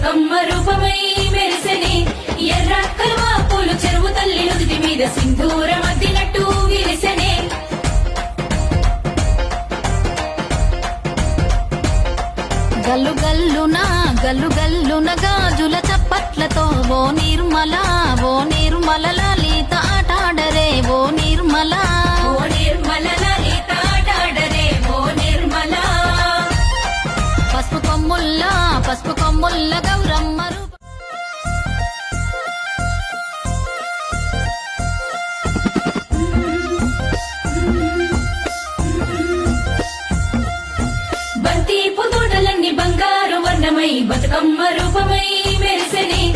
బతుకమ్మ రూపమై మెరిసెనే ఎర్ర కలువ పూలు చెరువు తల్లి నుదుటి మీద సింధూరం అద్దినట్టు విరిసెనే గల్లు గల్లున గాజుల చప్పట్లతో ఓ నిర్మల లలిత ఆటాడరే ఓ నిర్మల లలిత ఆటాడరే ఓ నిర్మల పసుపు కొమ్ముల్ల గౌరమ్మ రూప బంతి పుతోటలన్నీ బంగారు వర్ణమై బతుకమ్మ రూపమై